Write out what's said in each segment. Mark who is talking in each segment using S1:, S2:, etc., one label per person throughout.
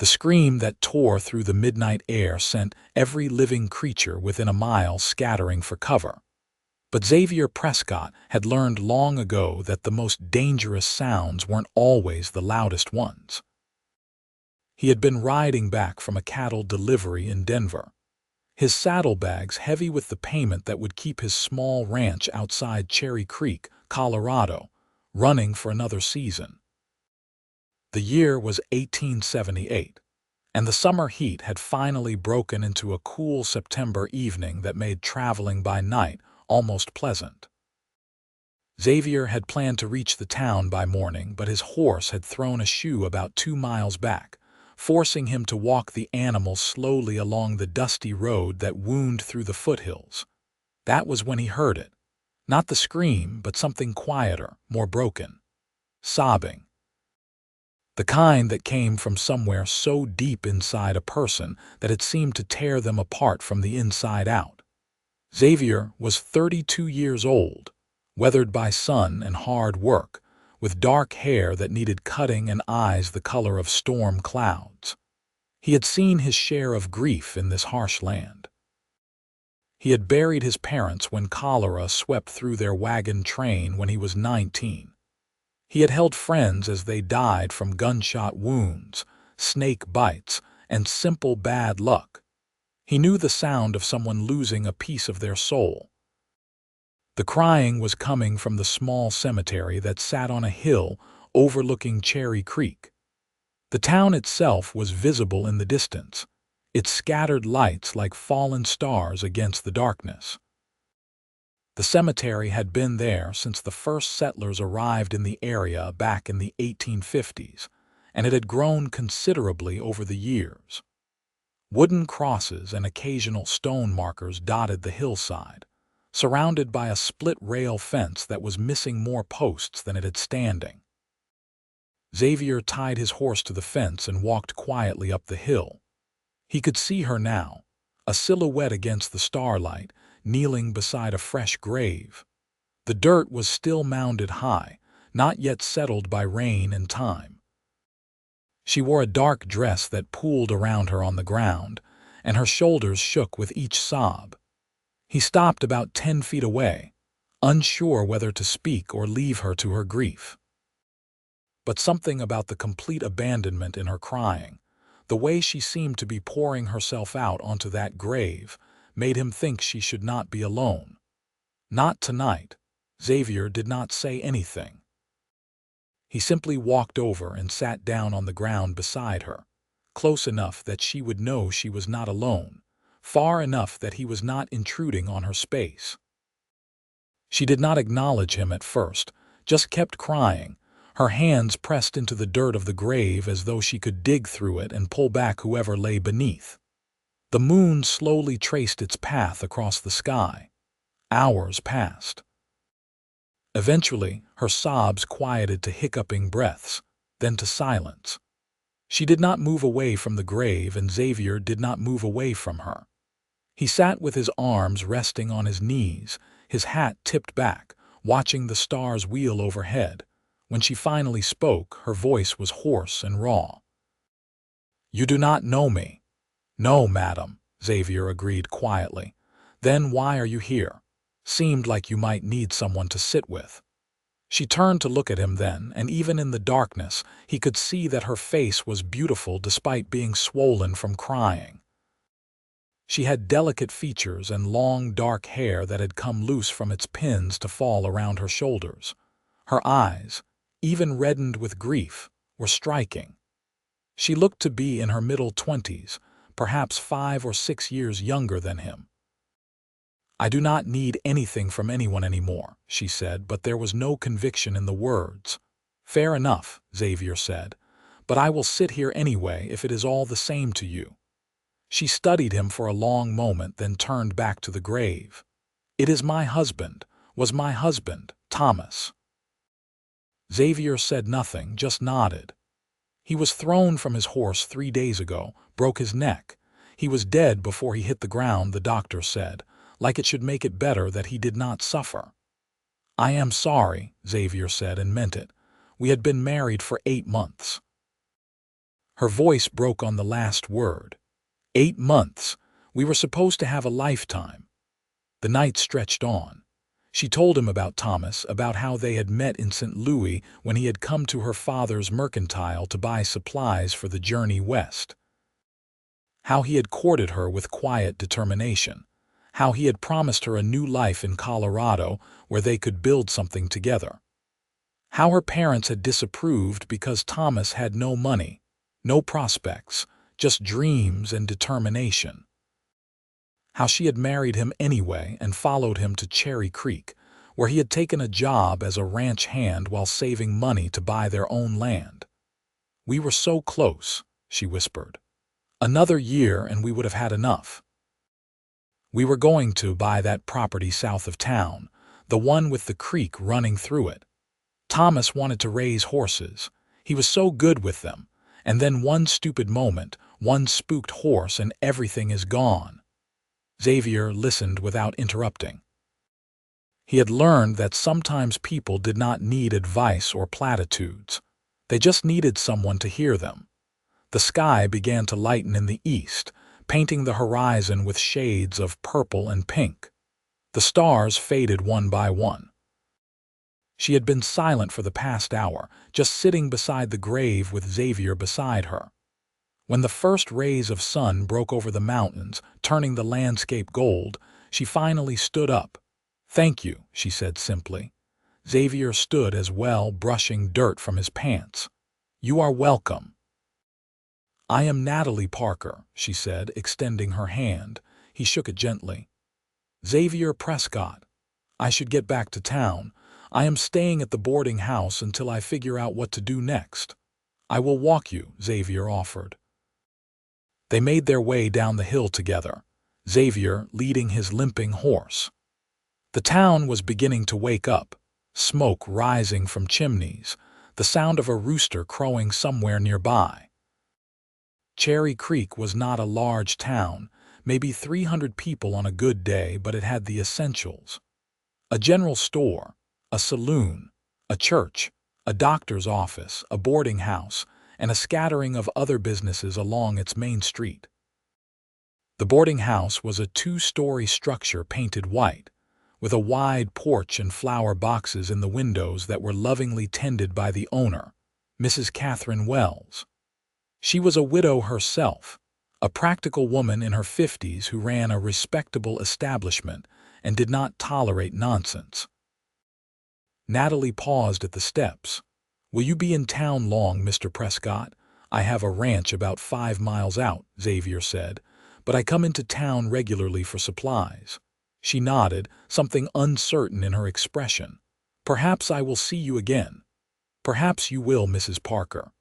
S1: The scream that tore through the midnight air sent every living creature within a mile scattering for cover. But Xavier Prescott had learned long ago that the most dangerous sounds weren't always the loudest ones. He had been riding back from a cattle delivery in Denver, his saddlebags heavy with the payment that would keep his small ranch outside Cherry Creek, Colorado, running for another season. The year was 1878, and the summer heat had finally broken into a cool September evening that made traveling by night almost pleasant. Xavier had planned to reach the town by morning, but his horse had thrown a shoe about 2 miles back, forcing him to walk the animal slowly along the dusty road that wound through the foothills. That was when he heard it. Not the scream, but something quieter, more broken. Sobbing. The kind that came from somewhere so deep inside a person that it seemed to tear them apart from the inside out. Xavier was 32 years old, weathered by sun and hard work, with dark hair that needed cutting and eyes the color of storm clouds. He had seen his share of grief in this harsh land. He had buried his parents when cholera swept through their wagon train when he was 19. He had held friends as they died from gunshot wounds, snake bites, and simple bad luck. He knew the sound of someone losing a piece of their soul. The crying was coming from the small cemetery that sat on a hill overlooking Cherry Creek. The town itself was visible in the distance, its scattered lights like fallen stars against the darkness. The cemetery had been there since the first settlers arrived in the area back in the 1850s, and it had grown considerably over the years. Wooden crosses and occasional stone markers dotted the hillside, surrounded by a split-rail fence that was missing more posts than it had standing. Xavier tied his horse to the fence and walked quietly up the hill. He could see her now, a silhouette against the starlight, kneeling beside a fresh grave. The dirt was still mounded high, not yet settled by rain and time. She wore a dark dress that pooled around her on the ground, and her shoulders shook with each sob. He stopped about 10 feet away, unsure whether to speak or leave her to her grief. But something about the complete abandonment in her crying, the way she seemed to be pouring herself out onto that grave, made him think she should not be alone. Not tonight. Xavier did not say anything. He simply walked over and sat down on the ground beside her, close enough that she would know she was not alone, far enough that he was not intruding on her space. She did not acknowledge him at first, just kept crying, her hands pressed into the dirt of the grave as though she could dig through it and pull back whoever lay beneath. The moon slowly traced its path across the sky. Hours passed. Eventually, her sobs quieted to hiccuping breaths, then to silence. She did not move away from the grave, and Xavier did not move away from her. He sat with his arms resting on his knees, his hat tipped back, watching the stars wheel overhead. When she finally spoke, her voice was hoarse and raw. "You do not know me." "No, madam," Xavier agreed quietly. "Then why are you here? Seemed like you might need someone to sit with." She turned to look at him then, and even in the darkness, he could see that her face was beautiful despite being swollen from crying. She had delicate features and long, dark hair that had come loose from its pins to fall around her shoulders. Her eyes, even reddened with grief, were striking. She looked to be in her middle 20s, perhaps 5 or 6 years younger than him. "I do not need anything from anyone anymore," she said, but there was no conviction in the words. "Fair enough," Xavier said, "but I will sit here anyway if it is all the same to you." She studied him for a long moment, then turned back to the grave. "It is my husband, was my husband, Thomas." Xavier said nothing, just nodded. "He was thrown from his horse 3 days ago, broke his neck. He was dead before he hit the ground," the doctor said, like it should make it better that he did not suffer. "I am sorry," Xavier said, and meant it. "We had been married for 8 months." Her voice broke on the last word. 8 months. We were supposed to have a lifetime. The night stretched on. She told him about Thomas, about how they had met in St. Louis when he had come to her father's mercantile to buy supplies for the journey west. How he had courted her with quiet determination. How he had promised her a new life in Colorado where they could build something together. How her parents had disapproved because Thomas had no money, no prospects, just dreams and determination. How she had married him anyway and followed him to Cherry Creek, where he had taken a job as a ranch hand while saving money to buy their own land. "We were so close," she whispered. "Another year and we would have had enough. We were going to buy that property south of town, the one with the creek running through it. Thomas wanted to raise horses. He was so good with them. And then one stupid moment, one spooked horse, and everything is gone." Xavier listened without interrupting. He had learned that sometimes people did not need advice or platitudes. They just needed someone to hear them. The sky began to lighten in the east, painting the horizon with shades of purple and pink. The stars faded one by one. She had been silent for the past hour, just sitting beside the grave with Xavier beside her. When the first rays of sun broke over the mountains, turning the landscape gold, she finally stood up. "Thank you," she said simply. Xavier stood as well, brushing dirt from his pants. "You are welcome." "I am Natalie Parker," she said, extending her hand. He shook it gently. "Xavier Prescott. I should get back to town. I am staying at the boarding house until I figure out what to do next." "I will walk you," Xavier offered. They made their way down the hill together, Xavier leading his limping horse. The town was beginning to wake up, smoke rising from chimneys, the sound of a rooster crowing somewhere nearby. Cherry Creek was not a large town, maybe 300 people on a good day, but it had the essentials. A general store, a saloon, a church, a doctor's office, a boarding house, and a scattering of other businesses along its main street. The boarding house was a 2-story structure painted white, with a wide porch and flower boxes in the windows that were lovingly tended by the owner, Mrs. Catherine Wells. She was a widow herself, a practical woman in her 50s who ran a respectable establishment and did not tolerate nonsense. Natalie paused at the steps. "Will you be in town long, Mr. Prescott?" "I have a ranch about 5 miles out," Xavier said, "but I come into town regularly for supplies." She nodded, something uncertain in her expression. "Perhaps I will see you again." "Perhaps you will, Mrs. Parker."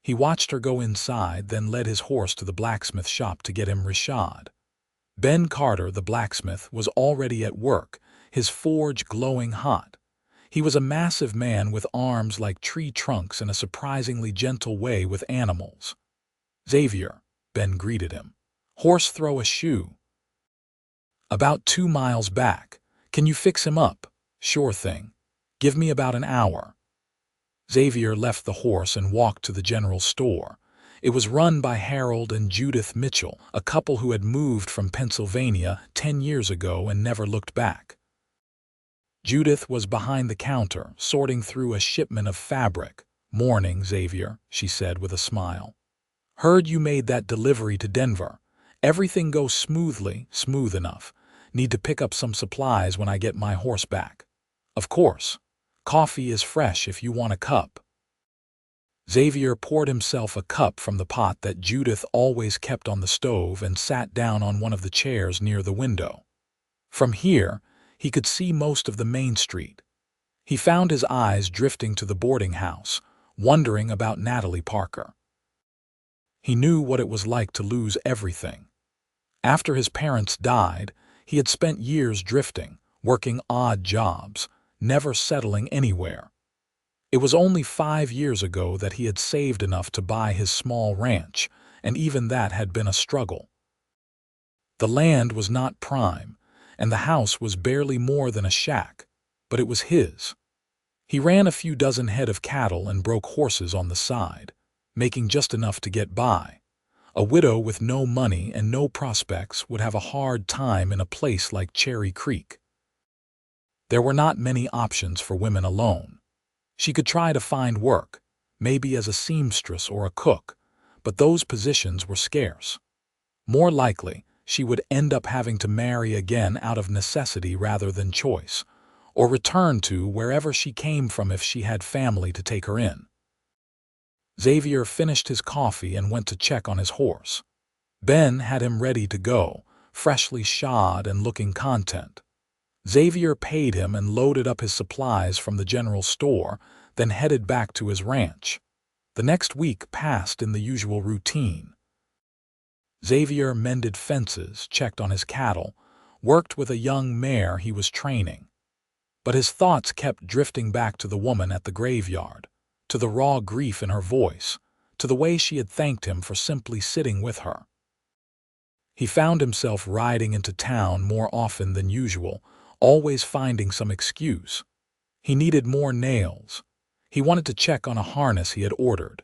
S1: He watched her go inside, then led his horse to the blacksmith shop to get him reshod. Ben Carter, the blacksmith, was already at work, his forge glowing hot. He was a massive man with arms like tree trunks and a surprisingly gentle way with animals. "Xavier," Ben greeted him. "Horse throw a shoe." "About 2 miles back. Can you fix him up?" "Sure thing. Give me about an hour." Xavier left the horse and walked to the general store. It was run by Harold and Judith Mitchell, a couple who had moved from Pennsylvania 10 years ago and never looked back. Judith was behind the counter, sorting through a shipment of fabric. "Morning, Xavier," she said with a smile. "Heard you made that delivery to Denver. Everything goes smoothly, smooth enough. Need to pick up some supplies when I get my horse back." "Of course. Coffee is fresh if you want a cup." Xavier poured himself a cup from the pot that Judith always kept on the stove and sat down on one of the chairs near the window. From here, he could see most of the main street. He found his eyes drifting to the boarding house, wondering about Natalie Parker. He knew what it was like to lose everything. After his parents died, he had spent years drifting, working odd jobs, never settling anywhere. It was only 5 years ago that he had saved enough to buy his small ranch, and even that had been a struggle. The land was not prime, and the house was barely more than a shack, but it was his. He ran a few dozen head of cattle and broke horses on the side. making just enough to get by. A widow with no money and no prospects would have a hard time in a place like Cherry Creek. There were not many options for women alone. She could try to find work, maybe as a seamstress or a cook, but those positions were scarce. More likely, she would end up having to marry again out of necessity rather than choice, or return to wherever she came from if she had family to take her in. Xavier finished his coffee and went to check on his horse. Ben had him ready to go, freshly shod and looking content. Xavier paid him and loaded up his supplies from the general store, then headed back to his ranch. The next week passed in the usual routine. Xavier mended fences, checked on his cattle, worked with a young mare he was training. But his thoughts kept drifting back to the woman at the graveyard, to the raw grief in her voice, to the way she had thanked him for simply sitting with her. He found himself riding into town more often than usual, always finding some excuse. He needed more nails. He wanted to check on a harness he had ordered.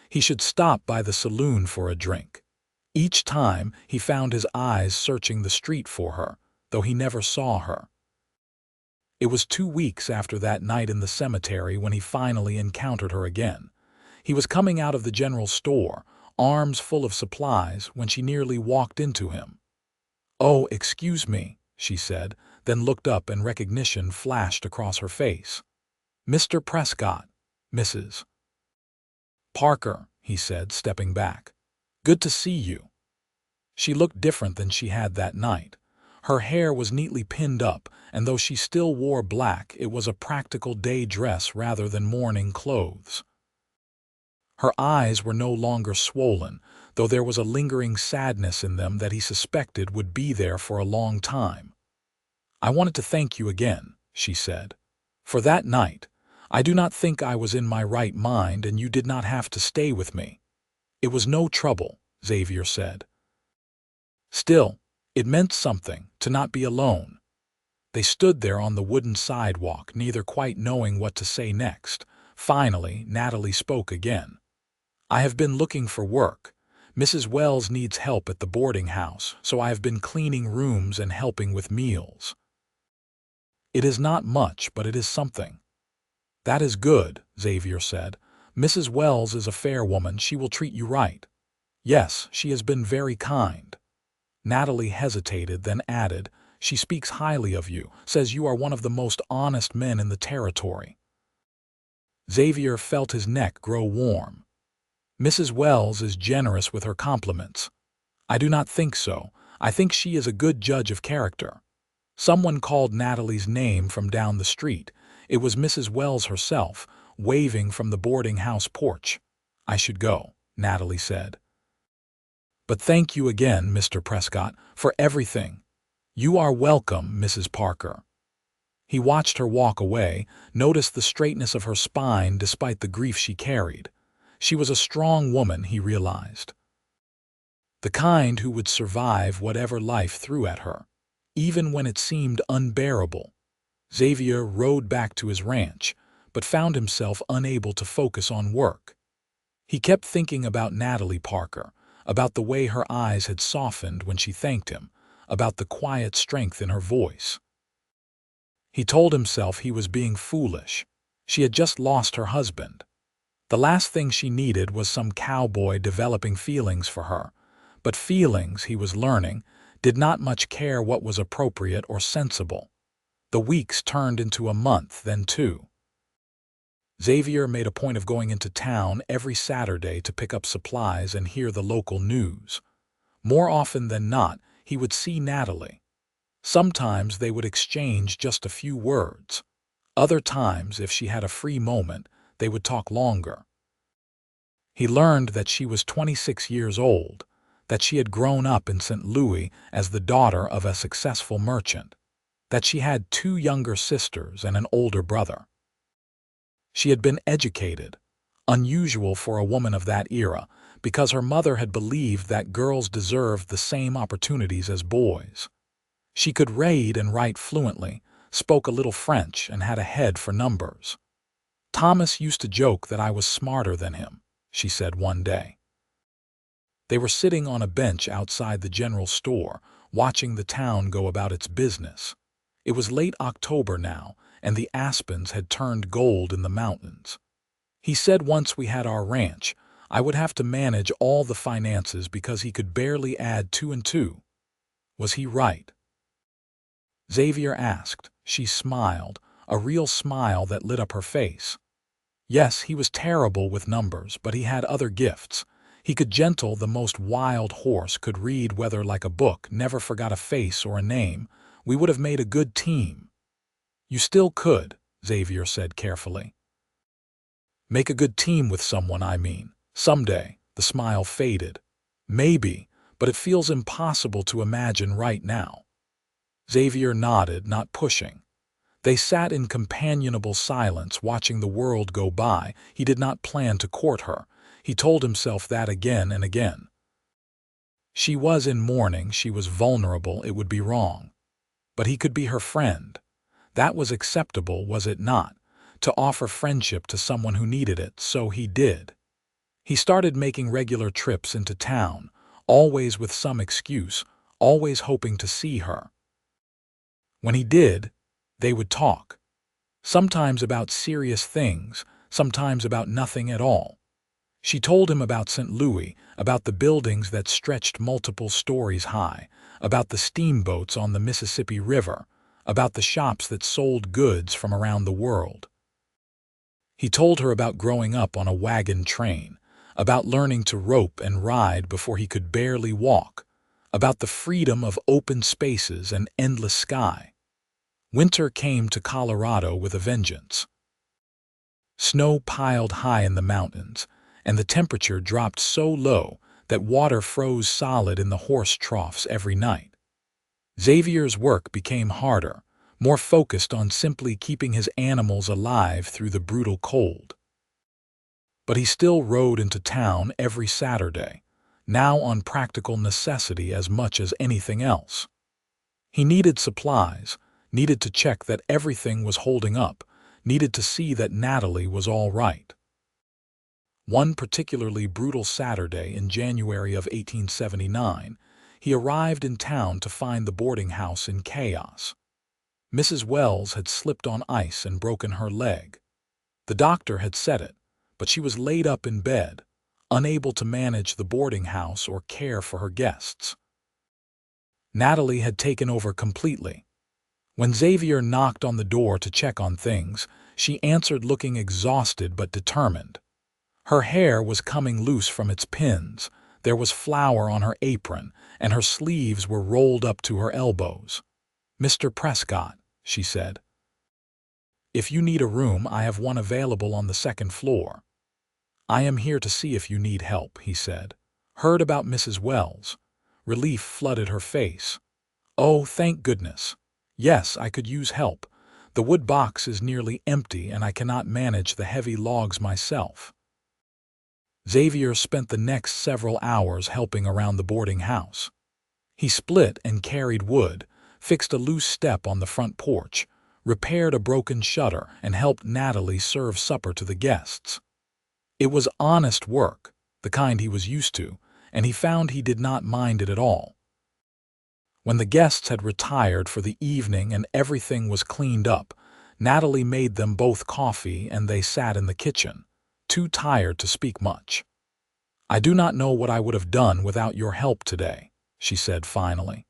S1: He should stop by the saloon for a drink. Each time, he found his eyes searching the street for her, though he never saw her. It was 2 weeks after that night in the cemetery when he finally encountered her again. He was coming out of the general store, arms full of supplies, when she nearly walked into him. "Oh, excuse me," she said, then looked up and recognition flashed across her face. "Mr. Prescott, Mrs. Parker," he said, stepping back. "Good to see you." She looked different than she had that night. Her hair was neatly pinned up, and though she still wore black, it was a practical day dress rather than morning clothes. Her eyes were no longer swollen, though there was a lingering sadness in them that he suspected would be there for a long time. "I wanted to thank you again," she said. "For that night, I do not think I was in my right mind and you did not have to stay with me." "It was no trouble," Xavier said. Still, it meant something to not be alone. They stood there on the wooden sidewalk, neither quite knowing what to say next. Finally, Natalie spoke again. "I have been looking for work. Mrs. Wells needs help at the boarding house, so I have been cleaning rooms and helping with meals." "It is not much, but it is something." "That is good," Xavier said. "Mrs. Wells is a fair woman. She will treat you right." "Yes, she has been very kind." Natalie hesitated, then added, "She speaks highly of you, says you are one of the most honest men in the territory." Xavier felt his neck grow warm. "Mrs. Wells is generous with her compliments." "I do not think so. I think she is a good judge of character." Someone called Natalie's name from down the street. It was Mrs. Wells herself, waving from the boarding house porch. "I should go," Natalie said. "But thank you again, Mr. Prescott, for everything." "You are welcome, Mrs. Parker." He watched her walk away, noticed the straightness of her spine despite the grief she carried. She was a strong woman, he realized. The kind who would survive whatever life threw at her, even when it seemed unbearable. Xavier rode back to his ranch, but found himself unable to focus on work. He kept thinking about Natalie Parker, about the way her eyes had softened when she thanked him, about the quiet strength in her voice. He told himself he was being foolish. She had just lost her husband. The last thing she needed was some cowboy developing feelings for her, but feelings, he was learning, did not much care what was appropriate or sensible. The weeks turned into a month, then 2. Xavier made a point of going into town every Saturday to pick up supplies and hear the local news. More often than not, he would see Natalie. Sometimes they would exchange just a few words. Other times, if she had a free moment, they would talk longer. He learned that she was 26 years old, that she had grown up in St. Louis as the daughter of a successful merchant, that she had 2 younger sisters and an older brother. She had been educated, unusual for a woman of that era, because her mother had believed that girls deserved the same opportunities as boys. She could read and write fluently, spoke a little French, and had a head for numbers. "Thomas used to joke that I was smarter than him," she said one day. They were sitting on a bench outside the general store, watching the town go about its business. It was late October now, and the aspens had turned gold in the mountains. He said once we had our ranch, I would have to manage all the finances because he could barely add 2 and 2. Was he right? Xavier asked. She smiled, a real smile that lit up her face. Yes, he was terrible with numbers, but he had other gifts. He could gentle the most wild horse, could read weather like a book, never forgot a face or a name. We would have made a good team. You still could, Xavier said carefully. Make a good team with someone, I mean. Someday. The smile faded. Maybe, but it feels impossible to imagine right now. Xavier nodded, not pushing. They sat in companionable silence, watching the world go by. He did not plan to court her. He told himself that again and again. She was in mourning, she was vulnerable, it would be wrong. But he could be her friend. That was acceptable, was it not? To offer friendship to someone who needed it, so he did. He started making regular trips into town, always with some excuse, always hoping to see her. When he did, they would talk. Sometimes about serious things, sometimes about nothing at all. She told him about St. Louis, about the buildings that stretched multiple stories high, about the steamboats on the Mississippi River, about the shops that sold goods from around the world. He told her about growing up on a wagon train, about learning to rope and ride before he could barely walk, about the freedom of open spaces and endless sky. Winter came to Colorado with a vengeance. Snow piled high in the mountains, and the temperature dropped so low that water froze solid in the horse troughs every night. Xavier's work became harder, more focused on simply keeping his animals alive through the brutal cold. But he still rode into town every Saturday, now on practical necessity as much as anything else. He needed supplies, needed to check that everything was holding up, needed to see that Natalie was all right. One particularly brutal Saturday in January of 1879, he arrived in town to find the boarding house in chaos. Mrs. Wells had slipped on ice and broken her leg. The doctor had said it, but she was laid up in bed, unable to manage the boarding house or care for her guests. Natalie had taken over completely. When Xavier knocked on the door to check on things, she answered looking exhausted but determined. Her hair was coming loose from its pins, there was flour on her apron, and her sleeves were rolled up to her elbows. "Mr. Prescott," she said. "If you need a room, I have one available on the second floor." "I am here to see if you need help," he said. "Heard about Mrs. Wells." Relief flooded her face. "Oh, thank goodness. Yes, I could use help. The wood box is nearly empty and I cannot manage the heavy logs myself." Xavier spent the next several hours helping around the boarding house. He split and carried wood, fixed a loose step on the front porch, repaired a broken shutter, and helped Natalie serve supper to the guests. It was honest work, the kind he was used to, and he found he did not mind it at all. When the guests had retired for the evening and everything was cleaned up, Natalie made them both coffee and they sat in the kitchen, too tired to speak much. "I do not know what I would have done without your help today," she said finally.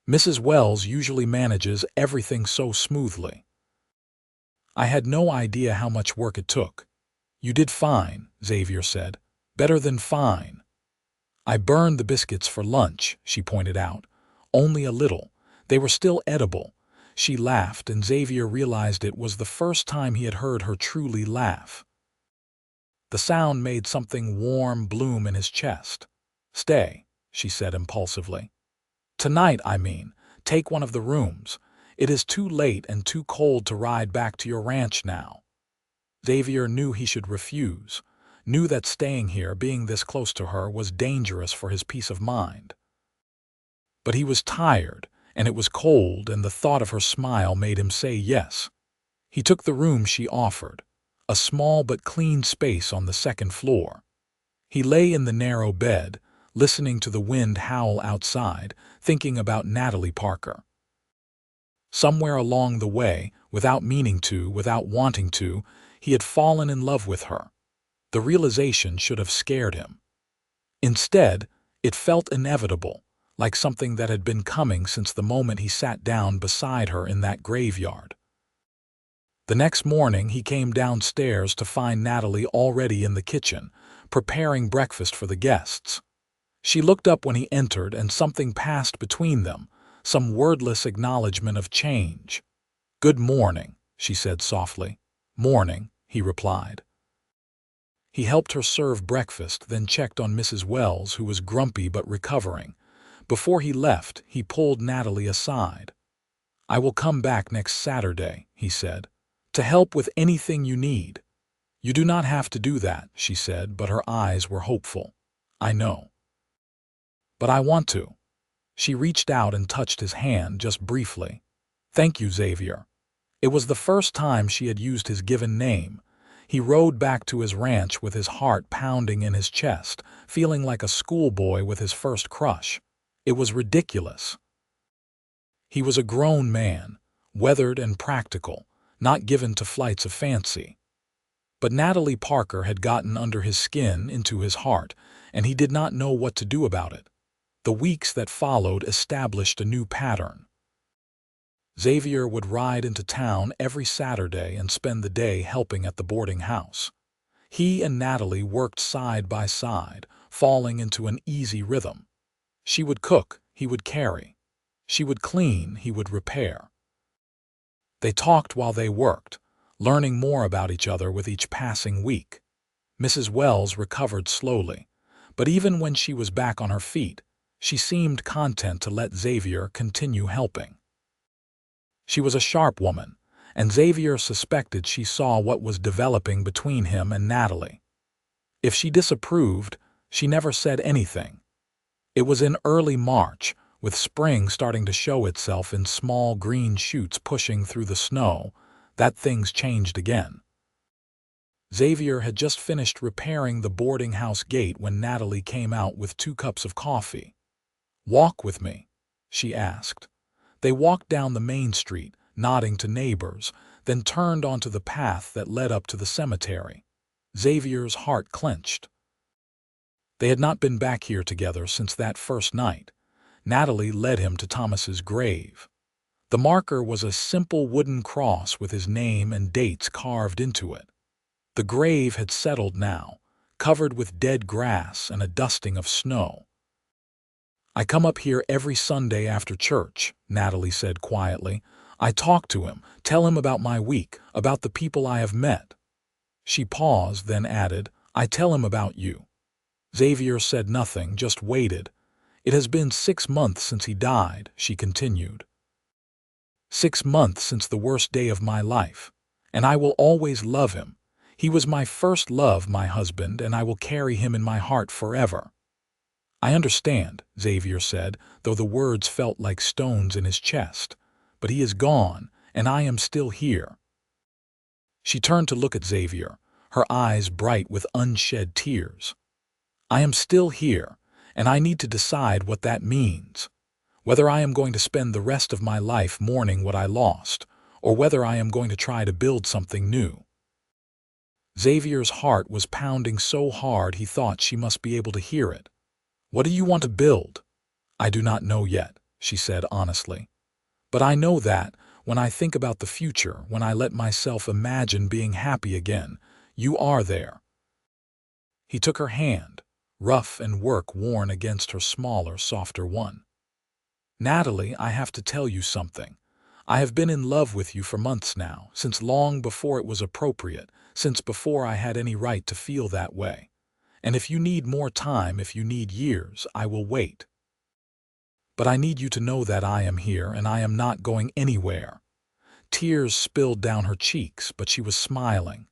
S1: "Mrs. Wells usually manages everything so smoothly." "I had no idea how much work it took." "You did fine," Xavier said. "Better than fine." "I burned the biscuits for lunch," she pointed out. "Only a little. They were still edible." She laughed, and Xavier realized it was the first time he had heard her truly laugh. The sound made something warm bloom in his chest. "Stay," she said impulsively. "Tonight, I mean. Take one of the rooms. It is too late and too cold to ride back to your ranch now." Xavier knew he should refuse, knew that staying here, being this close to her, was dangerous for his peace of mind. But he was tired, and it was cold, and the thought of her smile made him say yes. He took the room she offered, a small but clean space on the second floor. He lay in the narrow bed, listening to the wind howl outside, thinking about Natalie Parker. Somewhere along the way, without meaning to, without wanting to, he had fallen in love with her. The realization should have scared him. Instead, it felt inevitable, like something that had been coming since the moment he sat down beside her in that graveyard. The next morning, he came downstairs to find Natalie already in the kitchen, preparing breakfast for the guests. She looked up when he entered, and something passed between them, some wordless acknowledgement of change. "Good morning," she said softly. "Morning," he replied. He helped her serve breakfast, then checked on Mrs. Wells, who was grumpy but recovering. Before he left, he pulled Natalie aside. "I will come back next Saturday," he said, "to help with anything you need." "You do not have to do that," she said, but her eyes were hopeful. "I know. But I want to." She reached out and touched his hand just briefly. "Thank you, Xavier." It was the first time she had used his given name. He rode back to his ranch with his heart pounding in his chest, feeling like a schoolboy with his first crush. It was ridiculous. He was a grown man, weathered and practical, not given to flights of fancy. But Natalie Parker had gotten under his skin, into his heart, and he did not know what to do about it. The weeks that followed established a new pattern. Xavier would ride into town every Saturday and spend the day helping at the boarding house. He and Natalie worked side by side, falling into an easy rhythm. She would cook, he would carry. She would clean, he would repair. They talked while they worked, learning more about each other with each passing week. Mrs. Wells recovered slowly, but even when she was back on her feet, she seemed content to let Xavier continue helping. She was a sharp woman, and Xavier suspected she saw what was developing between him and Natalie. If she disapproved, she never said anything. It was in early March, with spring starting to show itself in small green shoots pushing through the snow, that things changed again. Xavier had just finished repairing the boarding house gate when Natalie came out with 2 cups of coffee. "Walk with me," she asked. They walked down the main street, nodding to neighbors, then turned onto the path that led up to the cemetery. Xavier's heart clenched. They had not been back here together since that first night. Natalie led him to Thomas's grave. The marker was a simple wooden cross with his name and dates carved into it. The grave had settled now, covered with dead grass and a dusting of snow. "I come up here every Sunday after church," Natalie said quietly. "I talk to him, tell him about my week, about the people I have met." She paused, then added, "I tell him about you." Xavier said nothing, just waited. "It has been 6 months since he died," she continued. 6 months since the worst day of my life. And I will always love him. He was my first love, my husband, and I will carry him in my heart forever." "I understand," Xavier said, though the words felt like stones in his chest. "But he is gone, and I am still here." She turned to look at Xavier, her eyes bright with unshed tears. "I am still here, and I need to decide what that means. Whether I am going to spend the rest of my life mourning what I lost, or whether I am going to try to build something new." Xavier's heart was pounding so hard he thought she must be able to hear it. "What do you want to build?" "I do not know yet," she said honestly. "But I know that, when I think about the future, when I let myself imagine being happy again, you are there." He took her hand, rough and work-worn against her smaller, softer one. "Natalie, I have to tell you something. I have been in love with you for months now, since long before it was appropriate, since before I had any right to feel that way. And if you need more time, if you need years, I will wait. But I need you to know that I am here and I am not going anywhere." Tears spilled down her cheeks, but she was smiling.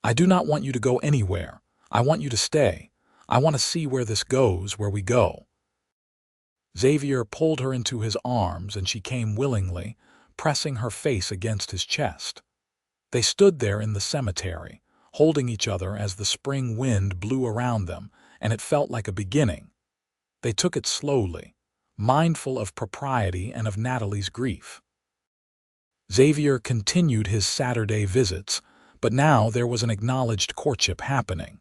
S1: "I do not want you to go anywhere. I want you to stay. I want to see where this goes, where we go." Xavier pulled her into his arms and she came willingly, pressing her face against his chest. They stood there in the cemetery, holding each other as the spring wind blew around them, and it felt like a beginning. They took it slowly, mindful of propriety and of Natalie's grief. Xavier continued his Saturday visits, but now there was an acknowledged courtship happening.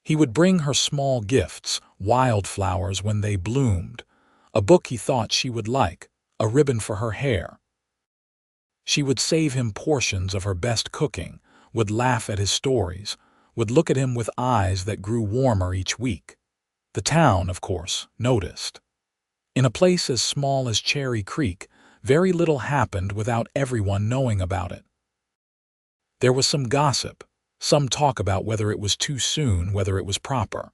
S1: He would bring her small gifts, wildflowers when they bloomed, a book he thought she would like, a ribbon for her hair. She would save him portions of her best cooking, would laugh at his stories, would look at him with eyes that grew warmer each week. The town, of course, noticed. In a place as small as Cherry Creek, very little happened without everyone knowing about it. There was some gossip, some talk about whether it was too soon, whether it was proper.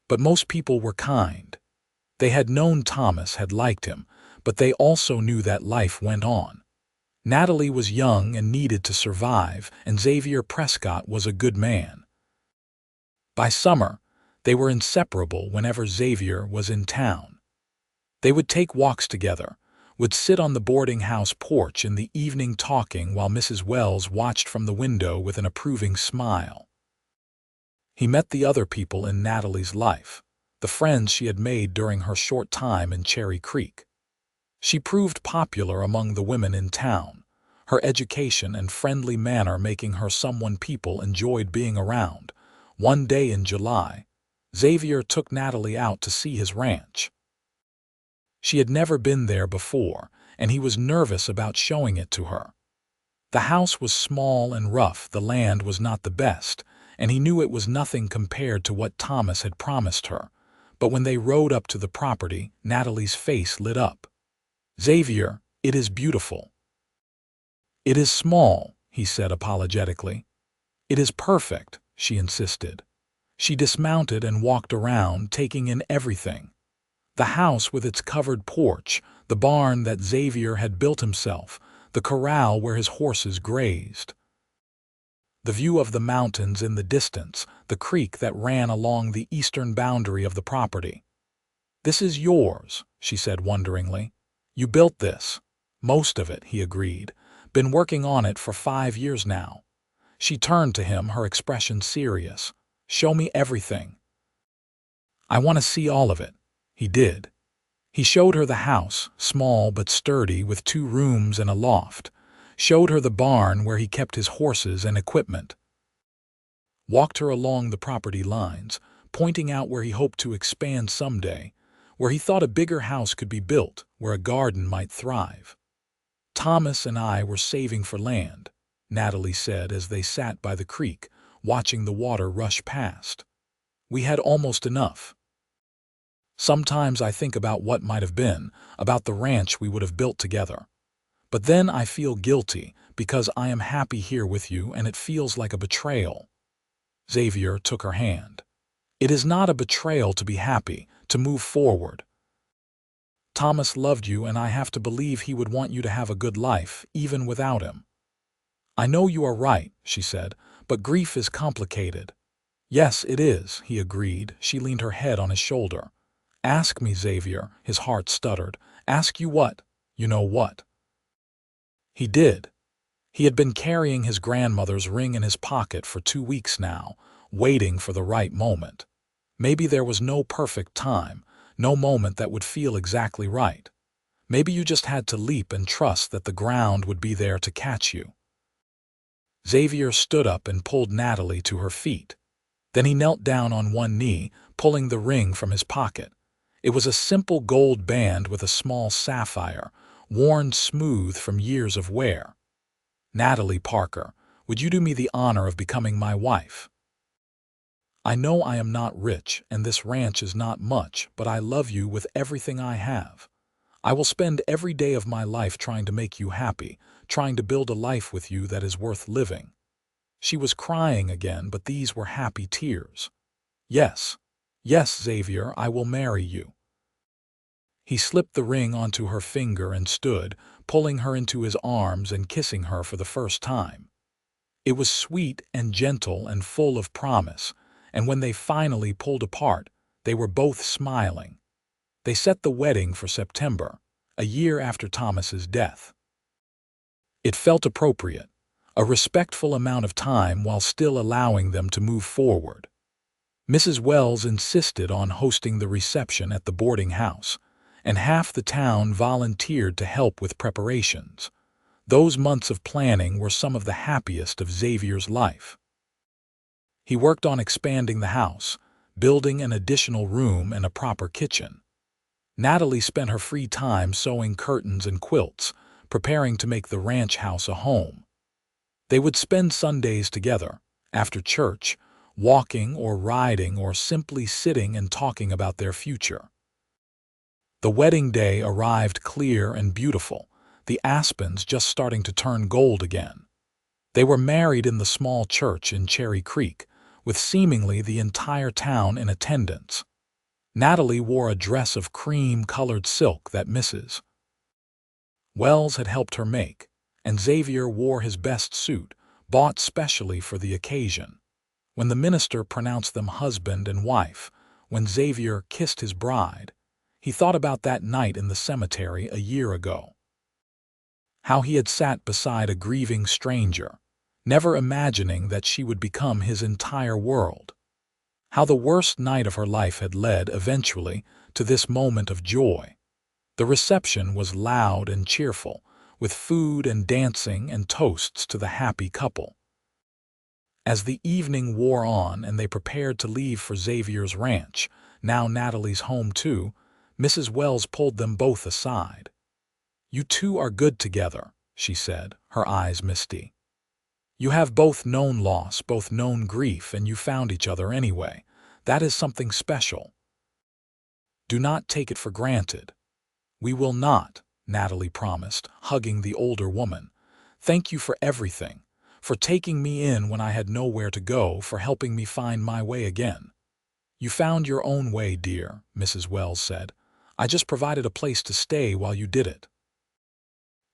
S1: But most people were kind. They had known Thomas, had liked him, but they also knew that life went on. Natalie was young and needed to survive, and Xavier Prescott was a good man. By summer, they were inseparable whenever Xavier was in town. They would take walks together, would sit on the boarding house porch in the evening talking while Mrs. Wells watched from the window with an approving smile. He met the other people in Natalie's life, the friends she had made during her short time in Cherry Creek. She proved popular among the women in town, her education and friendly manner making her someone people enjoyed being around. One day in July, Xavier took Natalie out to see his ranch. She had never been there before, and he was nervous about showing it to her. The house was small and rough, the land was not the best, and he knew it was nothing compared to what Thomas had promised her. But when they rode up to the property, Natalie's face lit up. "Xavier, it is beautiful." "It is small," he said apologetically. "It is perfect," she insisted. She dismounted and walked around, taking in everything. The house with its covered porch, the barn that Xavier had built himself, the corral where his horses grazed. The view of the mountains in the distance, the creek that ran along the eastern boundary of the property. "This is yours," she said wonderingly. "You built this." "Most of it," he agreed. "Been working on it for 5 years now." She turned to him, her expression serious. "Show me everything." "I want to see all of it." He did. He showed her the house, small but sturdy, with 2 rooms and a loft. Showed her the barn where he kept his horses and equipment. Walked her along the property lines, pointing out where he hoped to expand someday, where he thought a bigger house could be built, where a garden might thrive. "Thomas and I were saving for land," Natalie said as they sat by the creek, watching the water rush past. "We had almost enough. Sometimes I think about what might have been, about the ranch we would have built together. But then I feel guilty because I am happy here with you, and it feels like a betrayal." Xavier took her hand. "It is not a betrayal to be happy, to move forward. Thomas loved you, and I have to believe he would want you to have a good life, even without him." "I know you are right," she said, "but grief is complicated." "Yes, it is," he agreed. She leaned her head on his shoulder. "Ask me, Xavier," his heart stuttered. "Ask you what? You know what?" He did. He had been carrying his grandmother's ring in his pocket for 2 weeks now, waiting for the right moment. Maybe there was no perfect time, no moment that would feel exactly right. Maybe you just had to leap and trust that the ground would be there to catch you. Xavier stood up and pulled Natalie to her feet. Then he knelt down on one knee, pulling the ring from his pocket. It was a simple gold band with a small sapphire, worn smooth from years of wear. "Natalie Parker, would you do me the honor of becoming my wife? I know I am not rich, and this ranch is not much, but I love you with everything I have. I will spend every day of my life trying to make you happy, trying to build a life with you that is worth living." She was crying again, but these were happy tears. "Yes, yes, Xavier, I will marry you." He slipped the ring onto her finger and stood, pulling her into his arms and kissing her for the first time. It was sweet and gentle and full of promise, and when they finally pulled apart, they were both smiling. They set the wedding for September, a year after Thomas's death. It felt appropriate, a respectful amount of time while still allowing them to move forward. Mrs. Wells insisted on hosting the reception at the boarding house, and half the town volunteered to help with preparations. Those months of planning were some of the happiest of Xavier's life. He worked on expanding the house, building an additional room and a proper kitchen. Natalie spent her free time sewing curtains and quilts, preparing to make the ranch house a home. They would spend Sundays together, after church, walking or riding or simply sitting and talking about their future. The wedding day arrived clear and beautiful, the aspens just starting to turn gold again. They were married in the small church in Cherry Creek, with seemingly the entire town in attendance. Natalie wore a dress of cream-colored silk that Mrs. Wells had helped her make, and Xavier wore his best suit, bought specially for the occasion. When the minister pronounced them husband and wife, when Xavier kissed his bride, he thought about that night in the cemetery a year ago. How he had sat beside a grieving stranger, never imagining that she would become his entire world. How the worst night of her life had led, eventually, to this moment of joy. The reception was loud and cheerful, with food and dancing and toasts to the happy couple. As the evening wore on and they prepared to leave for Xavier's ranch, now Natalie's home too, Mrs. Wells pulled them both aside. "You two are good together," she said, her eyes misty. "You have both known loss, both known grief, and you found each other anyway. That is something special. Do not take it for granted." "We will not," Natalie promised, hugging the older woman. "Thank you for everything, for taking me in when I had nowhere to go, for helping me find my way again." "You found your own way, dear," Mrs. Wells said. "I just provided a place to stay while you did it."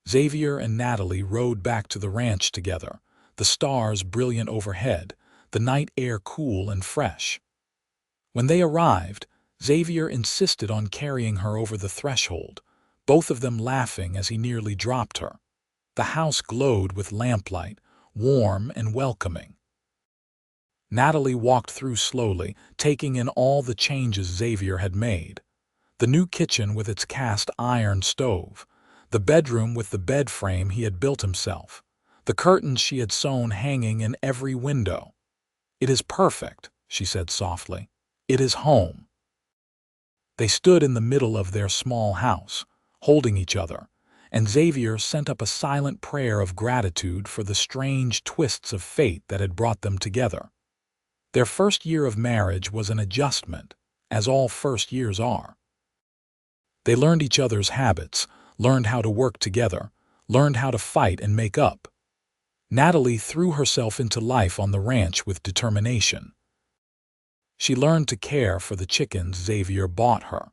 S1: Xavier and Natalie rode back to the ranch together, the stars brilliant overhead, the night air cool and fresh. When they arrived, Xavier insisted on carrying her over the threshold, both of them laughing as he nearly dropped her. The house glowed with lamplight, warm and welcoming. Natalie walked through slowly, taking in all the changes Xavier had made. The new kitchen with its cast iron stove, the bedroom with the bed frame he had built himself, the curtains she had sewn hanging in every window. "It is perfect," she said softly. "It is home." They stood in the middle of their small house, holding each other, and Xavier sent up a silent prayer of gratitude for the strange twists of fate that had brought them together. Their first year of marriage was an adjustment, as all first years are. They learned each other's habits, learned how to work together, learned how to fight and make up. Natalie threw herself into life on the ranch with determination. She learned to care for the chickens Xavier bought her,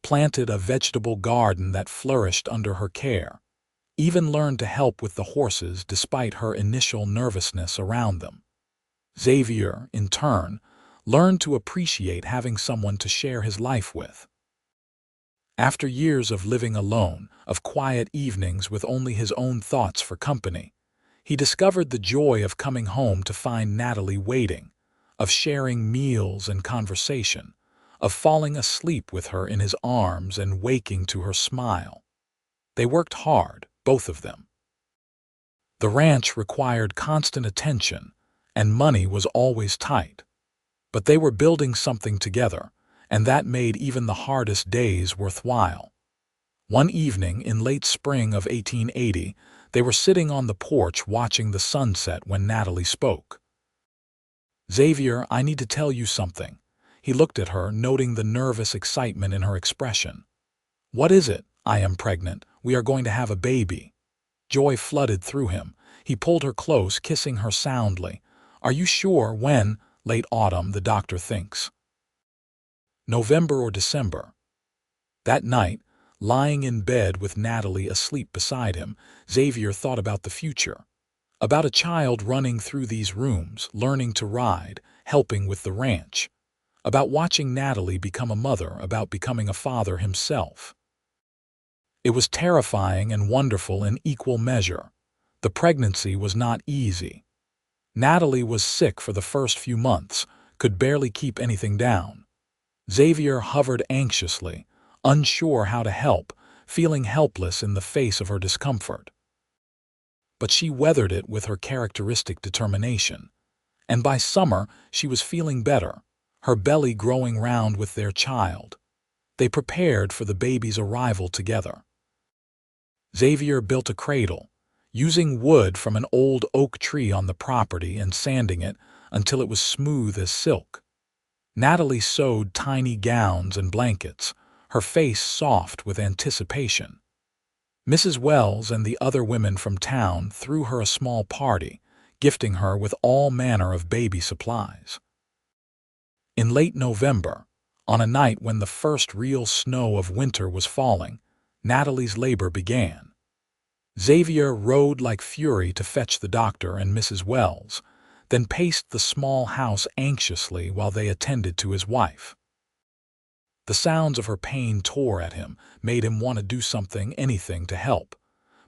S1: planted a vegetable garden that flourished under her care, even learned to help with the horses despite her initial nervousness around them. Xavier, in turn, learned to appreciate having someone to share his life with. After years of living alone, of quiet evenings with only his own thoughts for company, he discovered the joy of coming home to find Natalie waiting, of sharing meals and conversation, of falling asleep with her in his arms and waking to her smile. They worked hard, both of them. The ranch required constant attention, and money was always tight. But they were building something together, and that made even the hardest days worthwhile. One evening in late spring of 1880, they were sitting on the porch watching the sunset when Natalie spoke. "Xavier, I need to tell you something." He looked at her, noting the nervous excitement in her expression. "What is it?" "I am pregnant. We are going to have a baby." Joy flooded through him. He pulled her close, kissing her soundly. "Are you sure when?" "Late autumn, the doctor thinks." "November or December." That night, lying in bed with Natalie asleep beside him, Xavier thought about the future. About a child running through these rooms, learning to ride, helping with the ranch. About watching Natalie become a mother, about becoming a father himself. It was terrifying and wonderful in equal measure. The pregnancy was not easy. Natalie was sick for the first few months, could barely keep anything down. Xavier hovered anxiously, unsure how to help, feeling helpless in the face of her discomfort. But she weathered it with her characteristic determination. And by summer, she was feeling better, her belly growing round with their child. They prepared for the baby's arrival together. Xavier built a cradle, using wood from an old oak tree on the property and sanding it until it was smooth as silk. Natalie sewed tiny gowns and blankets, her face soft with anticipation. Mrs. Wells and the other women from town threw her a small party, gifting her with all manner of baby supplies. In late November, on a night when the first real snow of winter was falling, Natalie's labor began. Xavier rode like fury to fetch the doctor and Mrs. Wells, then paced the small house anxiously while they attended to his wife. The sounds of her pain tore at him, made him want to do something, anything to help.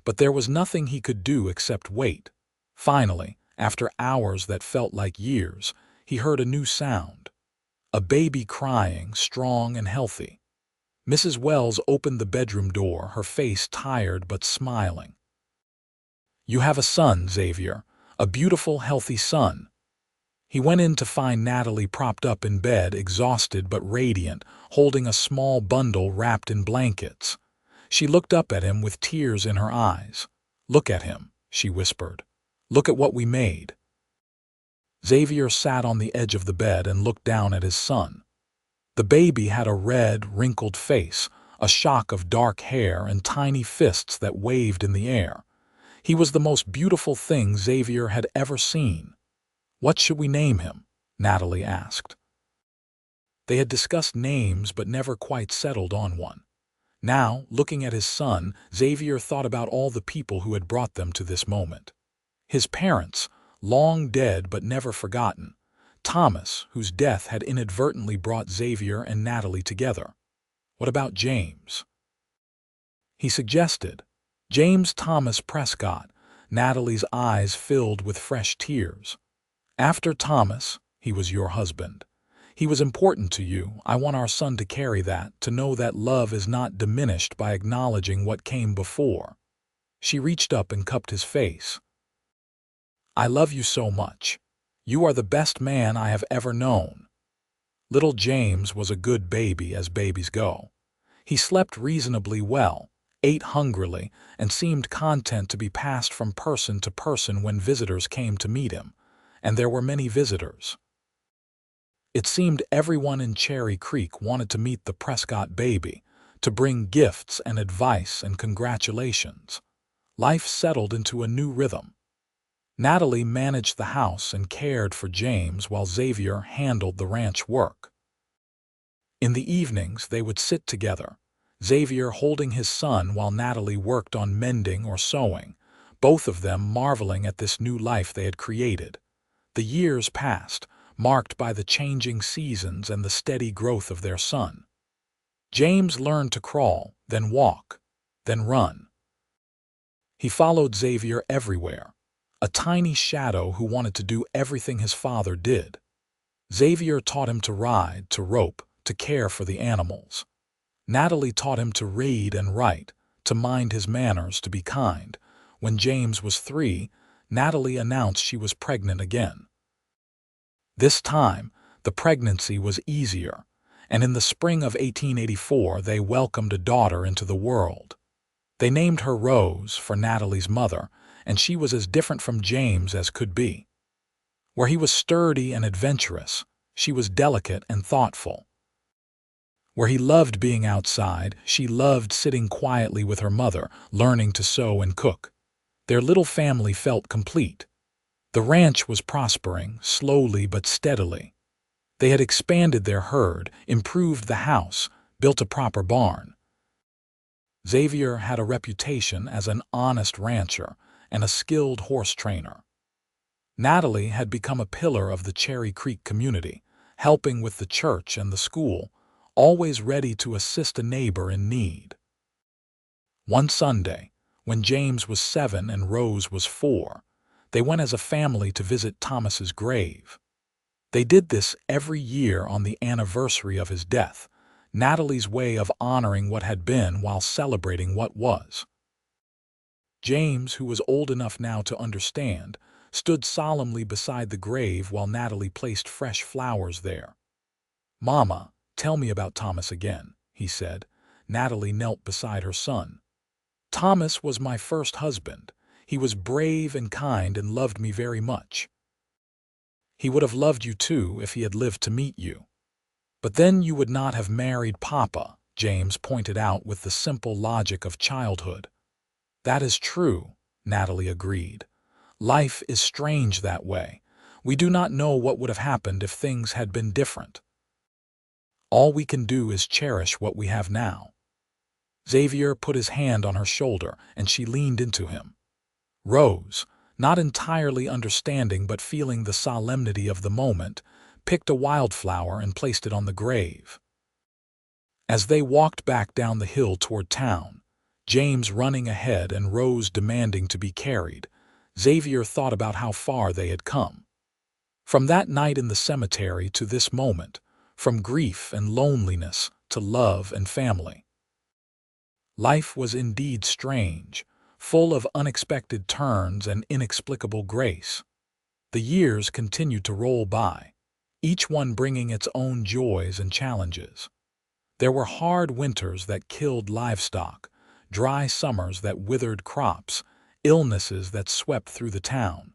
S1: But there was nothing he could do except wait. Finally, after hours that felt like years, he heard a new sound. A baby crying, strong and healthy. Mrs. Wells opened the bedroom door, her face tired but smiling. "You have a son, Xavier, a beautiful, healthy son." He went in to find Natalie propped up in bed, exhausted but radiant, holding a small bundle wrapped in blankets. She looked up at him with tears in her eyes. "Look at him," she whispered. "Look at what we made." Xavier sat on the edge of the bed and looked down at his son. The baby had a red, wrinkled face, a shock of dark hair, and tiny fists that waved in the air. He was the most beautiful thing Xavier had ever seen. "What should we name him?" Natalie asked. They had discussed names but never quite settled on one. Now, looking at his son, Xavier thought about all the people who had brought them to this moment. His parents, long dead but never forgotten. Thomas, whose death had inadvertently brought Xavier and Natalie together. What about James? He suggested. James Thomas Prescott. Natalie's eyes filled with fresh tears. "After Thomas, he was your husband. He was important to you. I want our son to carry that, to know that love is not diminished by acknowledging what came before." She reached up and cupped his face. "I love you so much. You are the best man I have ever known." Little James was a good baby as babies go. He slept reasonably well, ate hungrily, and seemed content to be passed from person to person when visitors came to meet him, and there were many visitors. It seemed everyone in Cherry Creek wanted to meet the Prescott baby, to bring gifts and advice and congratulations. Life settled into a new rhythm. Natalie managed the house and cared for James while Xavier handled the ranch work. In the evenings, they would sit together, Xavier holding his son while Natalie worked on mending or sewing, both of them marveling at this new life they had created. The years passed, marked by the changing seasons and the steady growth of their son. James learned to crawl, then walk, then run. He followed Xavier everywhere, a tiny shadow who wanted to do everything his father did. Xavier taught him to ride, to rope, to care for the animals. Natalie taught him to read and write, to mind his manners, to be kind. When James was 3, Natalie announced she was pregnant again. This time, the pregnancy was easier, and in the spring of 1884 they welcomed a daughter into the world. They named her Rose for Natalie's mother, and she was as different from James as could be. Where he was sturdy and adventurous, she was delicate and thoughtful. Where he loved being outside, she loved sitting quietly with her mother, learning to sew and cook. Their little family felt complete. The ranch was prospering, slowly but steadily. They had expanded their herd, improved the house, built a proper barn. Xavier had a reputation as an honest rancher and a skilled horse trainer. Natalie had become a pillar of the Cherry Creek community, helping with the church and the school, always ready to assist a neighbor in need. One Sunday, When James was 7 and Rose was 4, they went as a family to visit Thomas's grave. They did this every year on the anniversary of his death, Natalie's way of honoring what had been while celebrating what was. James, who was old enough now to understand, stood solemnly beside the grave while Natalie placed fresh flowers there. "Mama, tell me about Thomas again," he said. Natalie knelt beside her son. "Thomas was my first husband. He was brave and kind and loved me very much. He would have loved you too if he had lived to meet you. But then you would not have married Papa," James pointed out with the simple logic of childhood. "That is true," Natalie agreed. "Life is strange that way. We do not know what would have happened if things had been different. All we can do is cherish what we have now." Xavier put his hand on her shoulder, and she leaned into him. Rose, not entirely understanding but feeling the solemnity of the moment, picked a wildflower and placed it on the grave. As they walked back down the hill toward town, James running ahead and Rose demanding to be carried, Xavier thought about how far they had come. From that night in the cemetery to this moment, from grief and loneliness to love and family. Life was indeed strange, full of unexpected turns and inexplicable grace. The years continued to roll by, each one bringing its own joys and challenges. There were hard winters that killed livestock, dry summers that withered crops, illnesses that swept through the town.